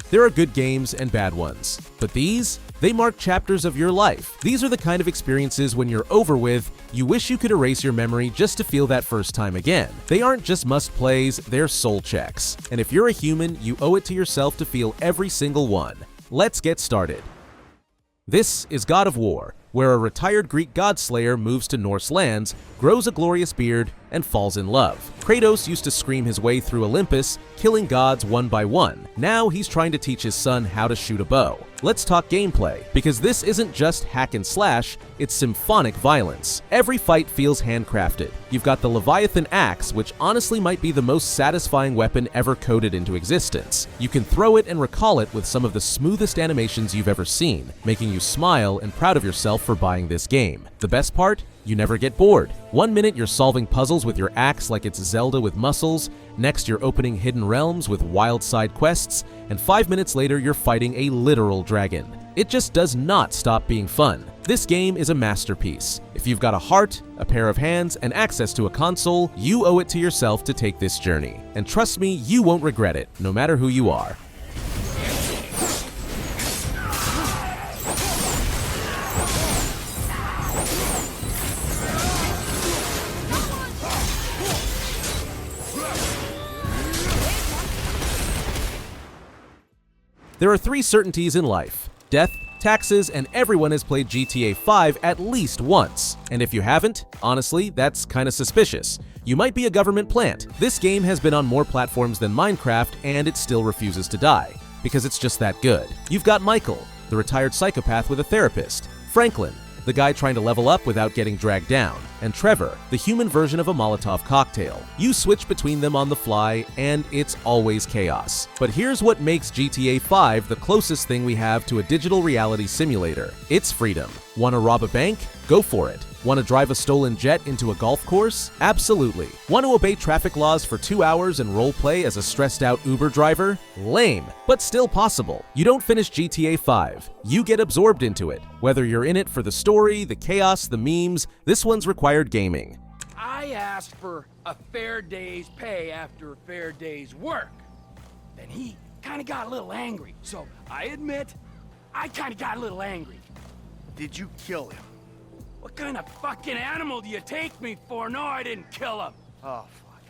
There are good games and bad ones, but these, they mark chapters of your life. These are the kind of experiences when you're over with, you wish you could erase your memory just to feel that first time again. They aren't just must-plays, they're soul checks. And if you're a human, you owe it to yourself to feel every single one. Let's get started. This is God of War, where a retired Greek godslayer moves to Norse lands, grows a glorious beard, and falls in love. Kratos used to scream his way through Olympus, killing gods one by one. Now he's trying to teach his son how to shoot a bow. Let's talk gameplay, because this isn't just hack and slash, it's symphonic violence. Every fight feels handcrafted. You've got the Leviathan axe, which honestly might be the most satisfying weapon ever coded into existence. You can throw it and recall it with some of the smoothest animations you've ever seen, making you smile and proud of yourself for buying this game. The best part? You never get bored. 1 minute you're solving puzzles with your axe like it's Zelda with muscles, next you're opening hidden realms with wild side quests, and 5 minutes later you're fighting a literal dragon. It just does not stop being fun. This game is a masterpiece. If you've got a heart, a pair of hands, and access to a console, you owe it to yourself to take this journey. And trust me, you won't regret it, no matter who you are. There are 3 certainties in life: death, taxes, and everyone has played GTA 5 at least once. And if you haven't, honestly, that's kinda suspicious. You might be a government plant. This game has been on more platforms than Minecraft, and it still refuses to die, because it's just that good. You've got Michael, the retired psychopath with a therapist; Franklin, the guy trying to level up without getting dragged down; and Trevor, the human version of a Molotov cocktail. You switch between them on the fly, and it's always chaos. But here's what makes GTA 5 the closest thing we have to a digital reality simulator. It's freedom. Want to rob a bank? Go for it. Want to drive a stolen jet into a golf course? Absolutely. Want to obey traffic laws for 2 hours and roleplay as a stressed out Uber driver? Lame, but still possible. You don't finish GTA 5. You get absorbed into it. Whether you're in it for the story, the chaos, the memes, this one's required gaming. I asked for a fair day's pay after a fair day's work. Then he kind of got a little angry. So I admit, I kind of got a little angry. Did you kill him? What kind of fucking animal do you take me for? No, I didn't kill him. Oh, fuck.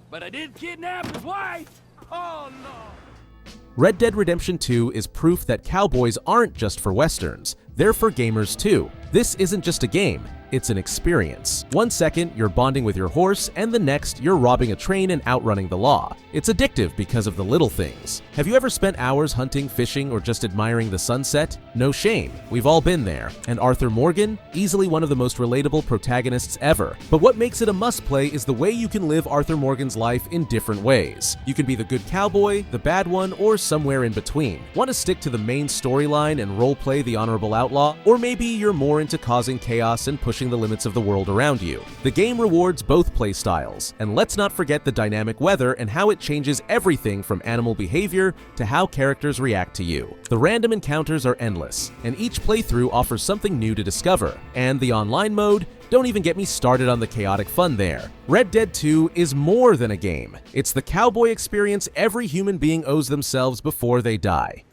But I did kidnap his wife. Oh, no. Red Dead Redemption 2 is proof that cowboys aren't just for westerns. They're for gamers too. This isn't just a game, it's an experience. 1 second, you're bonding with your horse, and the next, you're robbing a train and outrunning the law. It's addictive because of the little things. Have you ever spent hours hunting, fishing, or just admiring the sunset? No shame, we've all been there. And Arthur Morgan? Easily one of the most relatable protagonists ever. But what makes it a must-play is the way you can live Arthur Morgan's life in different ways. You can be the good cowboy, the bad one, or somewhere in between. Want to stick to the main storyline and roleplay the honorable outlaw? Or maybe you're more into causing chaos and pushing the limits of the world around you. The game rewards both play styles, and let's not forget the dynamic weather and how it changes everything from animal behavior to how characters react to you. The random encounters are endless, and each playthrough offers something new to discover. And the online mode? Don't even get me started on the chaotic fun there. Red Dead 2 is more than a game. It's the cowboy experience every human being owes themselves before they die.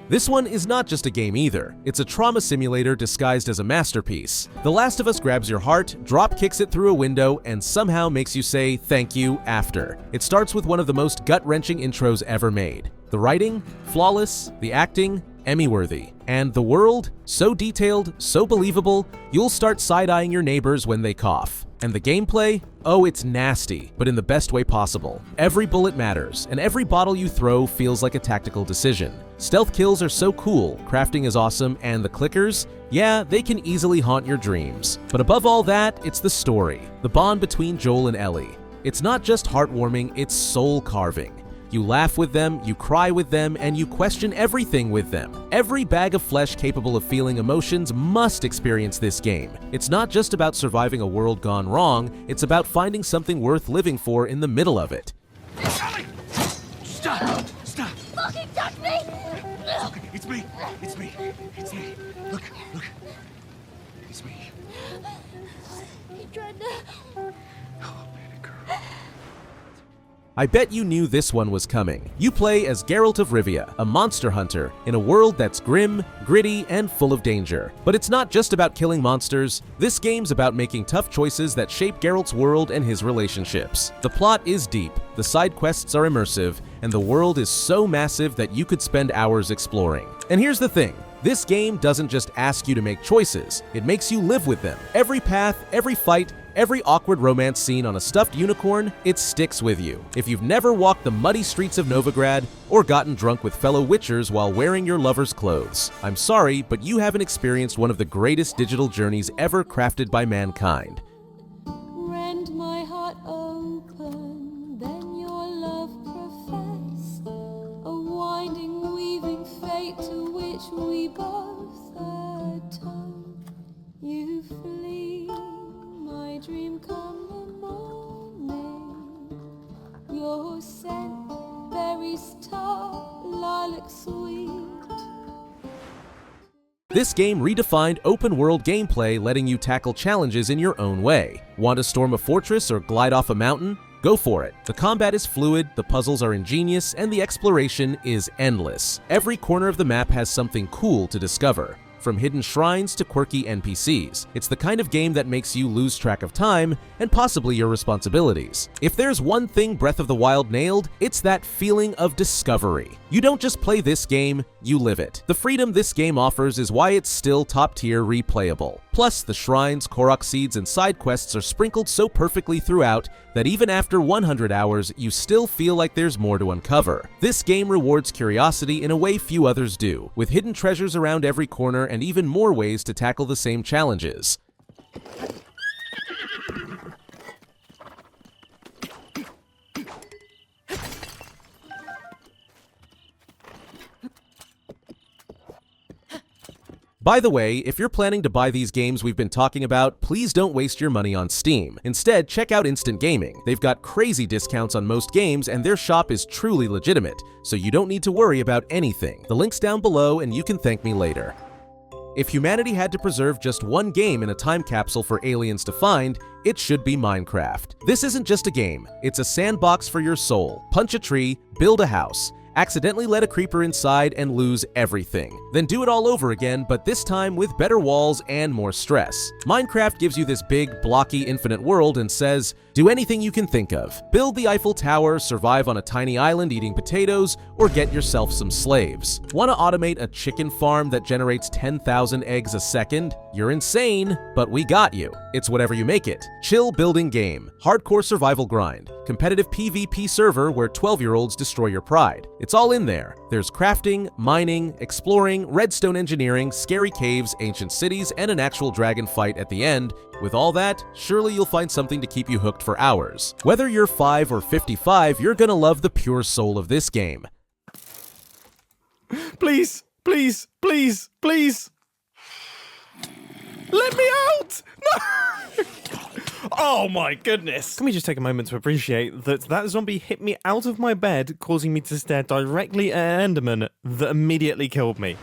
This one is not just a game either. It's a trauma simulator disguised as a masterpiece. The Last of Us grabs your heart, drop kicks it through a window, and somehow makes you say thank you after. It starts with one of the most gut-wrenching intros ever made. The writing? Flawless. The acting? Emmy-worthy. And the world? So detailed, so believable, you'll start side-eyeing your neighbors when they cough. And the gameplay? Oh, it's nasty, but in the best way possible. Every bullet matters, and every bottle you throw feels like a tactical decision. Stealth kills are so cool, crafting is awesome, and the clickers? Yeah, they can easily haunt your dreams. But above all that, it's the story. The bond between Joel and Ellie. It's not just heartwarming, it's soul-carving. You laugh with them, you cry with them, and you question everything with them. Every bag of flesh capable of feeling emotions must experience this game. It's not just about surviving a world gone wrong, it's about finding something worth living for in the middle of it. Stop! Stop! Fucking touch me! Okay, it's me. It's me. It's me. Look. It's me. He tried to... Oh, baby girl. I bet you knew this one was coming. You play as Geralt of Rivia, a monster hunter in a world that's grim, gritty, and full of danger. But it's not just about killing monsters. This game's about making tough choices that shape Geralt's world and his relationships. The plot is deep, the side quests are immersive, and the world is so massive that you could spend hours exploring. And here's the thing. This game doesn't just ask you to make choices, it makes you live with them. Every path, every fight, every awkward romance scene on a stuffed unicorn, it sticks with you. If you've never walked the muddy streets of Novigrad or gotten drunk with fellow witchers while wearing your lover's clothes, I'm sorry, but you haven't experienced one of the greatest digital journeys ever crafted by mankind. Rend my heart open, then your love profess, a winding, weaving fate to which we both atone. You flee, my dream come the morning, your scent, berries tart, lilac sweet. This game redefined open-world gameplay, letting you tackle challenges in your own way. Want to storm a fortress or glide off a mountain? Go for it. The combat is fluid, the puzzles are ingenious, and the exploration is endless. Every corner of the map has something cool to discover. From hidden shrines to quirky NPCs. It's the kind of game that makes you lose track of time and possibly your responsibilities. If there's one thing Breath of the Wild nailed, it's that feeling of discovery. You don't just play this game, you live it. The freedom this game offers is why it's still top-tier replayable. Plus, the shrines, Korok seeds, and side quests are sprinkled so perfectly throughout that even after 100 hours, you still feel like there's more to uncover. This game rewards curiosity in a way few others do, with hidden treasures around every corner and even more ways to tackle the same challenges. By the way, if you're planning to buy these games we've been talking about, please don't waste your money on Steam. Instead, check out Instant Gaming. They've got crazy discounts on most games and their shop is truly legitimate, so you don't need to worry about anything. The link's down below and you can thank me later. If humanity had to preserve just one game in a time capsule for aliens to find, it should be Minecraft. This isn't just a game, it's a sandbox for your soul. Punch a tree, build a house, accidentally let a creeper inside and lose everything. Then do it all over again, but this time with better walls and more stress. Minecraft gives you this big, blocky, infinite world and says, do anything you can think of. Build the Eiffel Tower, survive on a tiny island eating potatoes, or get yourself some slaves. Want to automate a chicken farm that generates 10,000 eggs a second? You're insane, but we got you. It's whatever you make it. Chill building game, hardcore survival grind, competitive PvP server where 12-year-olds destroy your pride. It's all in there. There's crafting, mining, exploring, redstone engineering, scary caves, ancient cities, and an actual dragon fight at the end. With all that, surely you'll find something to keep you hooked for hours. Whether you're 5 or 55, you're gonna love the pure soul of this game. Please, please, please, please. Let me out! No! Oh my goodness. Can we just take a moment to appreciate that zombie hit me out of my bed, causing me to stare directly at an Enderman that immediately killed me.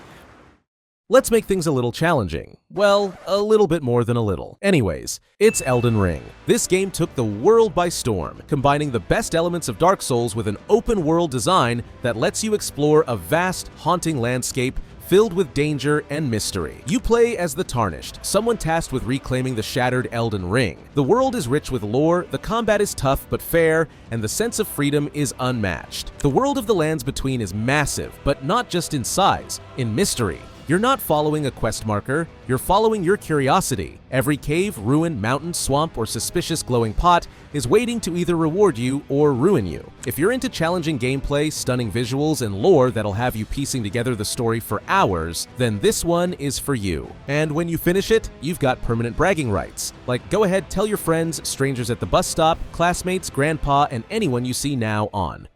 Let's make things a little challenging. Well, a little bit more than a little. Anyways, it's Elden Ring. This game took the world by storm, combining the best elements of Dark Souls with an open world design that lets you explore a vast, haunting landscape filled with danger and mystery. You play as the Tarnished, someone tasked with reclaiming the shattered Elden Ring. The world is rich with lore, the combat is tough but fair, and the sense of freedom is unmatched. The world of the Lands Between is massive, but not just in size, in mystery. You're not following a quest marker, you're following your curiosity. Every cave, ruin, mountain, swamp, or suspicious glowing pot is waiting to either reward you or ruin you. If you're into challenging gameplay, stunning visuals, and lore that'll have you piecing together the story for hours, then this one is for you. And when you finish it, you've got permanent bragging rights. Like, go ahead, tell your friends, strangers at the bus stop, classmates, grandpa, and anyone you see now on.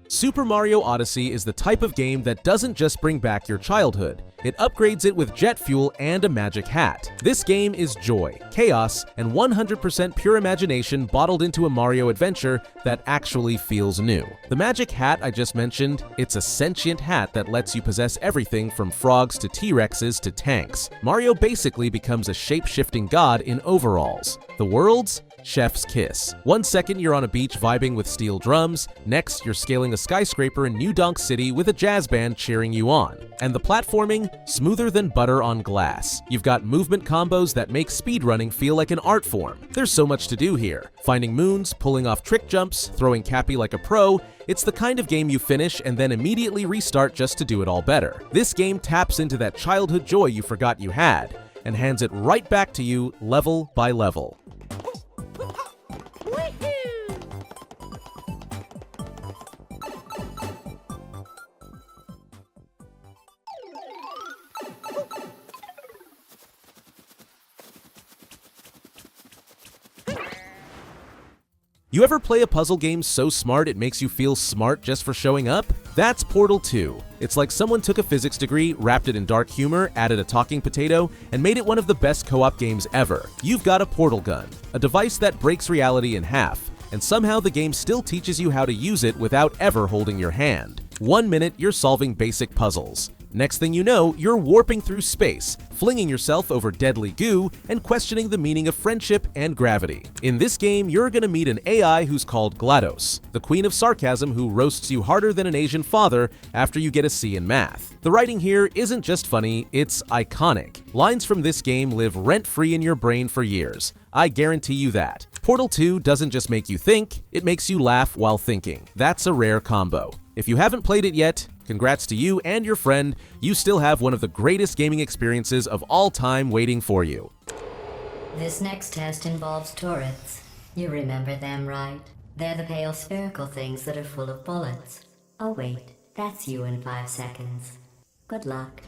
Super Mario Odyssey is the type of game that doesn't just bring back your childhood, It upgrades it with jet fuel and a magic hat. This game is joy, chaos, and 100% pure imagination bottled into a Mario adventure that actually feels new. The magic hat I just mentioned, it's a sentient hat that lets you possess everything from frogs to T-Rexes to tanks. Mario basically becomes a shape-shifting god in overalls. The world's chef's kiss. 1 second you're on a beach vibing with steel drums, next you're scaling a skyscraper in New Donk City with a jazz band cheering you on. And the platforming, smoother than butter on glass. You've got movement combos that make speedrunning feel like an art form. There's so much to do here. Finding moons, pulling off trick jumps, throwing Cappy like a pro. It's the kind of game you finish and then immediately restart just to do it all better. This game taps into that childhood joy you forgot you had, and hands it right back to you level by level. You ever play a puzzle game so smart it makes you feel smart just for showing up? That's Portal 2. It's like someone took a physics degree, wrapped it in dark humor, added a talking potato, and made it one of the best co-op games ever. You've got a portal gun, a device that breaks reality in half, and somehow the game still teaches you how to use it without ever holding your hand. 1 minute, you're solving basic puzzles. Next thing you know, you're warping through space, flinging yourself over deadly goo, and questioning the meaning of friendship and gravity. In this game, you're gonna meet an AI who's called GLaDOS, the queen of sarcasm who roasts you harder than an Asian father after you get a C in math. The writing here isn't just funny, it's iconic. Lines from this game live rent-free in your brain for years. I guarantee you that. Portal 2 doesn't just make you think, it makes you laugh while thinking. That's a rare combo. If you haven't played it yet, congrats to you and your friend. You still have one of the greatest gaming experiences of all time waiting for you. This next test involves turrets. You remember them, right? They're the pale spherical things that are full of bullets. Oh wait, that's you in 5 seconds. Good luck.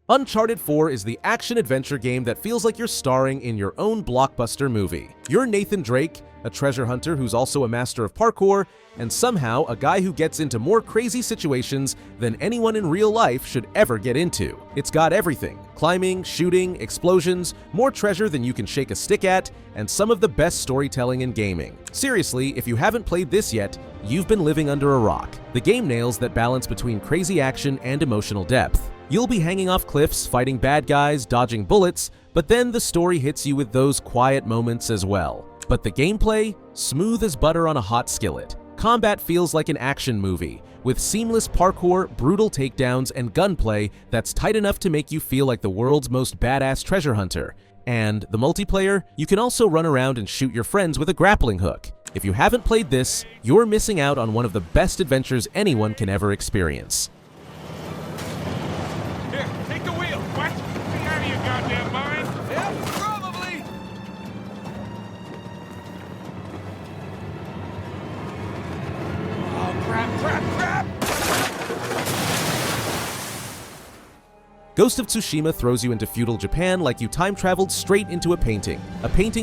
Uncharted 4 is the action-adventure game that feels like you're starring in your own blockbuster movie. You're Nathan Drake, a treasure hunter who's also a master of parkour, and somehow a guy who gets into more crazy situations than anyone in real life should ever get into. It's got everything: climbing, shooting, explosions, more treasure than you can shake a stick at, and some of the best storytelling in gaming. Seriously, if you haven't played this yet, you've been living under a rock. The game nails that balance between crazy action and emotional depth. You'll be hanging off cliffs, fighting bad guys, dodging bullets, but then the story hits you with those quiet moments as well. But the gameplay? Smooth as butter on a hot skillet. Combat feels like an action movie, with seamless parkour, brutal takedowns, and gunplay that's tight enough to make you feel like the world's most badass treasure hunter. And the multiplayer? You can also run around and shoot your friends with a grappling hook. If you haven't played this, you're missing out on one of the best adventures anyone can ever experience. Here, take the wheel. What? Get out of your goddamn mind. Yeah, probably. Oh, crap. Ghost of Tsushima throws you into feudal Japan like you time-traveled straight into a painting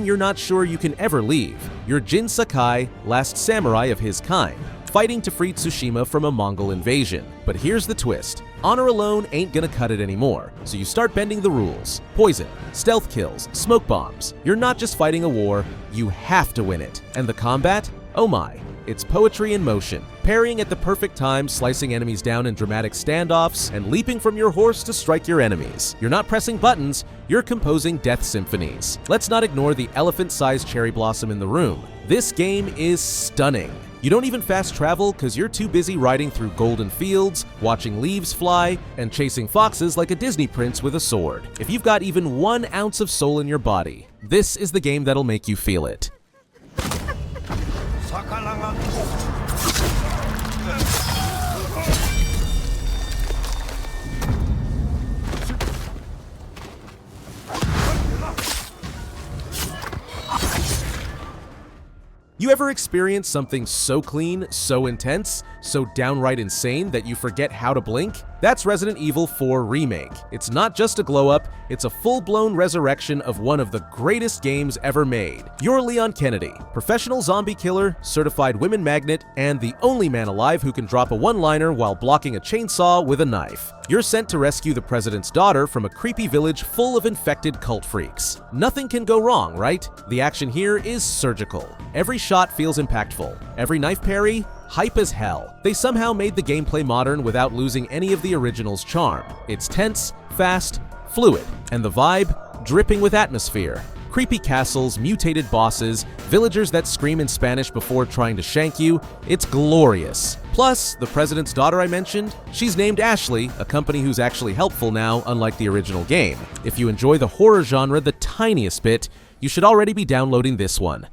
you're not sure you can ever leave. You're Jin Sakai, last samurai of his kind, fighting to free Tsushima from a Mongol invasion. But here's the twist. Honor alone ain't gonna cut it anymore, so you start bending the rules. Poison, stealth kills, smoke bombs. You're not just fighting a war, you have to win it. And the combat? Oh my. It's poetry in motion, parrying at the perfect time, slicing enemies down in dramatic standoffs, and leaping from your horse to strike your enemies. You're not pressing buttons, you're composing death symphonies. Let's not ignore the elephant-sized cherry blossom in the room. This game is stunning. You don't even fast travel because you're too busy riding through golden fields, watching leaves fly, and chasing foxes like a Disney prince with a sword. If you've got even 1 ounce of soul in your body, this is the game that'll make you feel it. You ever experienced something so clean, so intense, So downright insane that you forget how to blink? That's Resident Evil 4 Remake. It's not just a glow-up, it's a full-blown resurrection of one of the greatest games ever made. You're Leon Kennedy, professional zombie killer, certified women magnet, and the only man alive who can drop a one-liner while blocking a chainsaw with a knife. You're sent to rescue the president's daughter from a creepy village full of infected cult freaks. Nothing can go wrong, right? The action here is surgical. Every shot feels impactful. Every knife parry, hype as hell. They somehow made the gameplay modern without losing any of the original's charm. It's tense, fast, fluid, and the vibe, dripping with atmosphere. Creepy castles, mutated bosses, villagers that scream in Spanish before trying to shank you. It's glorious. Plus, the president's daughter I mentioned, she's named Ashley, a company who's actually helpful now, unlike the original game. If you enjoy the horror genre the tiniest bit, you should already be downloading this one.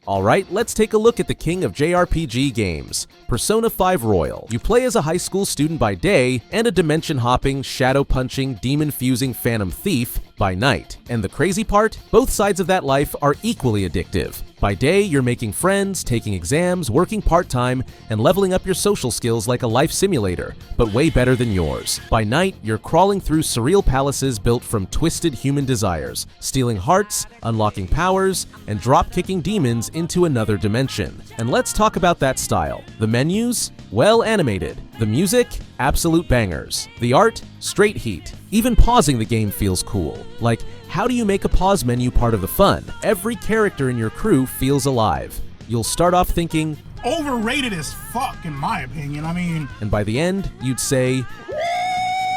Alright, let's take a look at the king of JRPG games, Persona 5 Royal. You play as a high school student by day and a dimension-hopping, shadow-punching, demon-fusing phantom thief by night. And the crazy part? Both sides of that life are equally addictive. By day, you're making friends, taking exams, working part-time, and leveling up your social skills like a life simulator, but way better than yours. By night, you're crawling through surreal palaces built from twisted human desires, stealing hearts, unlocking powers, and drop-kicking demons into another dimension. And let's talk about that style. The menus? Well animated. The music? Absolute bangers. The art? Straight heat. Even pausing the game feels cool. Like, how do you make a pause menu part of the fun? Every character in your crew feels alive. You'll start off thinking, overrated as fuck, in my opinion. I mean, and by the end, you'd say,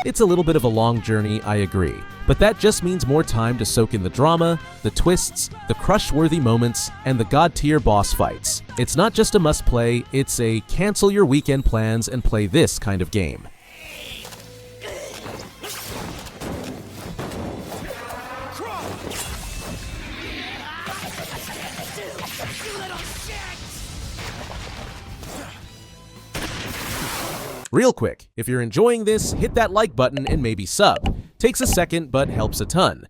it's a little bit of a long journey, I agree. But that just means more time to soak in the drama, the twists, the crush-worthy moments, and the god-tier boss fights. It's not just a must-play, it's a cancel your weekend plans and play this kind of game. Real quick, if you're enjoying this, hit that like button and maybe sub. Takes a second, but helps a ton.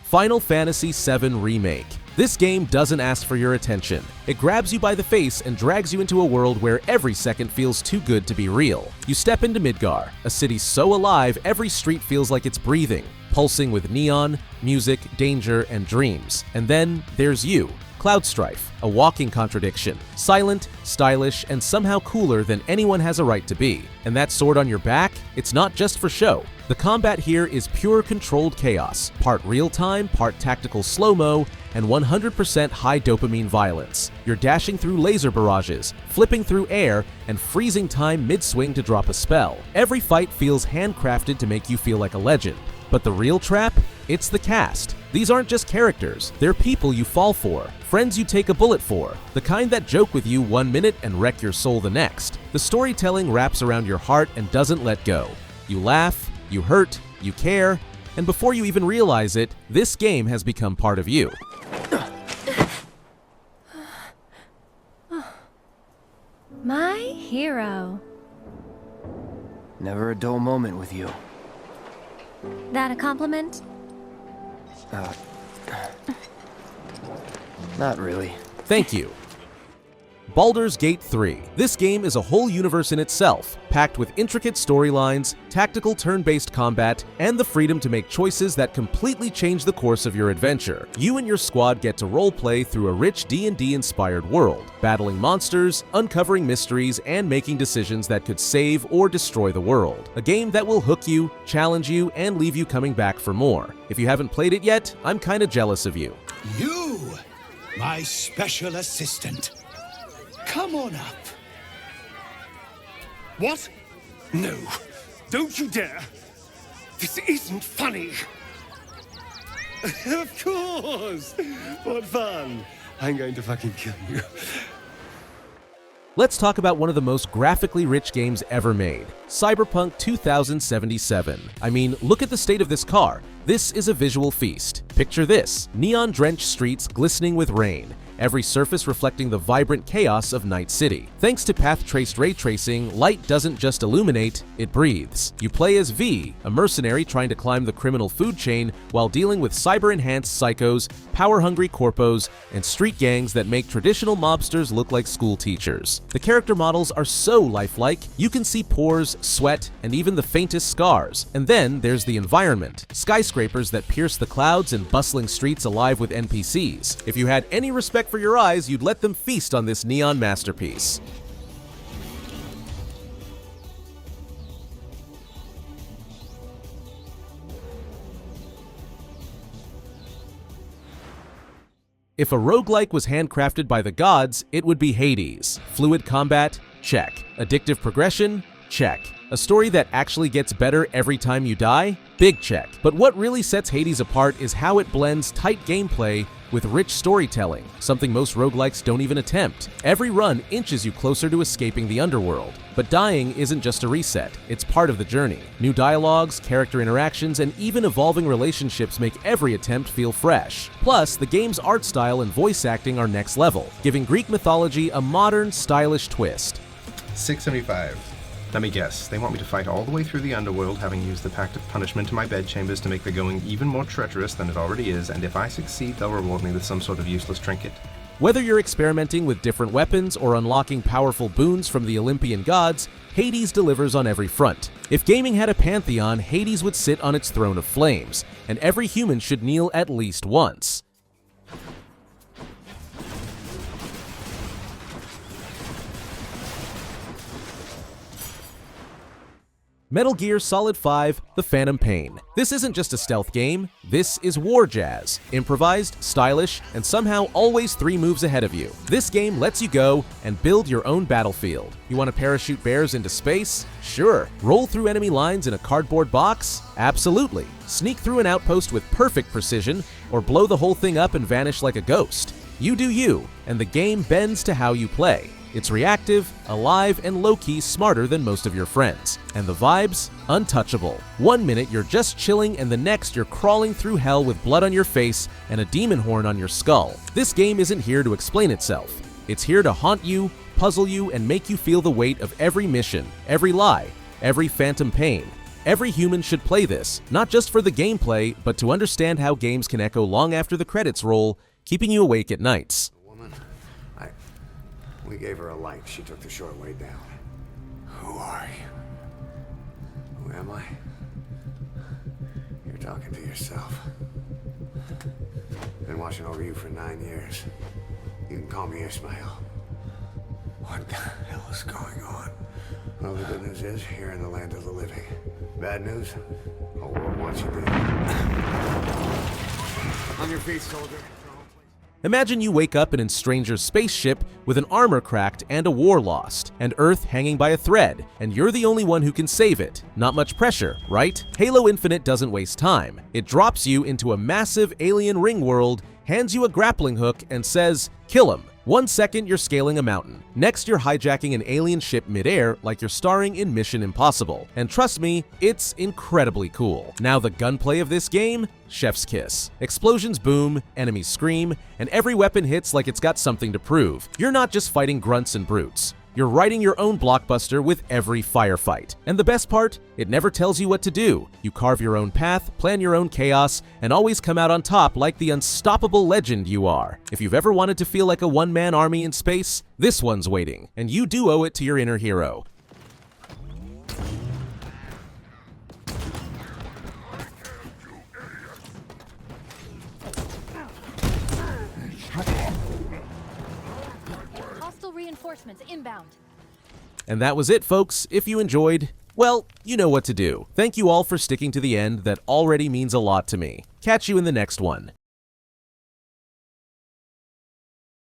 Final Fantasy VII Remake. This game doesn't ask for your attention. It grabs you by the face and drags you into a world where every second feels too good to be real. You step into Midgar, a city so alive every street feels like it's breathing, pulsing with neon, music, danger, and dreams. And then there's you. Cloudstrife, a walking contradiction. Silent, stylish, and somehow cooler than anyone has a right to be. And that sword on your back? It's not just for show. The combat here is pure controlled chaos, part real-time, part tactical slow-mo, and 100% high dopamine violence. You're dashing through laser barrages, flipping through air, and freezing time mid-swing to drop a spell. Every fight feels handcrafted to make you feel like a legend. But the real trap? It's the cast. These aren't just characters, they're people you fall for, friends you take a bullet for, the kind that joke with you 1 minute and wreck your soul the next. The storytelling wraps around your heart and doesn't let go. You laugh, you hurt, you care, and before you even realize it, this game has become part of you. My hero. Never a dull moment with you. That a compliment? Not really. Thank you. Baldur's Gate 3. This game is a whole universe in itself, packed with intricate storylines, tactical turn-based combat, and the freedom to make choices that completely change the course of your adventure. You and your squad get to roleplay through a rich D&D-inspired world, battling monsters, uncovering mysteries, and making decisions that could save or destroy the world. A game that will hook you, challenge you, and leave you coming back for more. If you haven't played it yet, I'm kinda jealous of you. You, my special assistant. Come on up. What? No, don't you dare. This isn't funny. Of course. What fun. I'm going to fucking kill you. Let's talk about one of the most graphically rich games ever made, Cyberpunk 2077. I mean, look at the state of this car. This is a visual feast. Picture this, neon-drenched streets glistening with rain, every surface reflecting the vibrant chaos of Night City. Thanks to path-traced ray tracing, light doesn't just illuminate, it breathes. You play as V, a mercenary trying to climb the criminal food chain while dealing with cyber-enhanced psychos, power-hungry corpos, and street gangs that make traditional mobsters look like school teachers. The character models are so lifelike, you can see pores, sweat, and even the faintest scars. And then there's the environment. Skyscrapers that pierce the clouds and bustling streets alive with NPCs. If you had any respect for your eyes, you'd let them feast on this neon masterpiece. If a roguelike was handcrafted by the gods, it would be Hades. Fluid combat? Check. Addictive progression? Check. A story that actually gets better every time you die? Big check. But what really sets Hades apart is how it blends tight gameplay with rich storytelling, something most roguelikes don't even attempt. Every run inches you closer to escaping the underworld. But dying isn't just a reset, it's part of the journey. New dialogues, character interactions, and even evolving relationships make every attempt feel fresh. Plus, the game's art style and voice acting are next level, giving Greek mythology a modern, stylish twist. 675. Let me guess, they want me to fight all the way through the underworld, having used the Pact of Punishment to my bedchambers to make the going even more treacherous than it already is, and if I succeed, they'll reward me with some sort of useless trinket. Whether you're experimenting with different weapons or unlocking powerful boons from the Olympian gods, Hades delivers on every front. If gaming had a pantheon, Hades would sit on its throne of flames, and every human should kneel at least once. Metal Gear Solid 5: The Phantom Pain. This isn't just a stealth game, this is war jazz. Improvised, stylish, and somehow always 3 moves ahead of you. This game lets you go and build your own battlefield. You want to parachute bears into space? Sure. Roll through enemy lines in a cardboard box? Absolutely. Sneak through an outpost with perfect precision, or blow the whole thing up and vanish like a ghost. You do you, and the game bends to how you play. It's reactive, alive, and low-key smarter than most of your friends. And the vibes? Untouchable. One minute you're just chilling and the next you're crawling through hell with blood on your face and a demon horn on your skull. This game isn't here to explain itself. It's here to haunt you, puzzle you, and make you feel the weight of every mission, every lie, every phantom pain. Every human should play this, not just for the gameplay, but to understand how games can echo long after the credits roll, keeping you awake at nights. We gave her a light. She took the short way down. Who are you? Who am I? You're talking to yourself. Been watching over you for 9 years. You can call me Ismail. What the hell is going on? Well, the good news is, you're in the land of the living. Bad news? Whole world wants you dead. On your feet, soldier. Imagine you wake up in a stranger's spaceship with an armor cracked and a war lost, and Earth hanging by a thread, and you're the only one who can save it. Not much pressure, right? Halo Infinite doesn't waste time. It drops you into a massive alien ring world, hands you a grappling hook, and says, kill him. 1 second you're scaling a mountain. Next you're hijacking an alien ship midair like you're starring in Mission Impossible. And trust me, it's incredibly cool. Now the gunplay of this game? Chef's kiss. Explosions boom, enemies scream, and every weapon hits like it's got something to prove. You're not just fighting grunts and brutes. You're writing your own blockbuster with every firefight. And the best part? It never tells you what to do. You carve your own path, plan your own chaos, and always come out on top like the unstoppable legend you are. If you've ever wanted to feel like a one-man army in space, this one's waiting, and you do owe it to your inner hero. Reinforcements inbound. And that was it, folks. If you enjoyed, well, you know what to do. Thank you all for sticking to the end. That already means a lot to me. Catch you in the next one.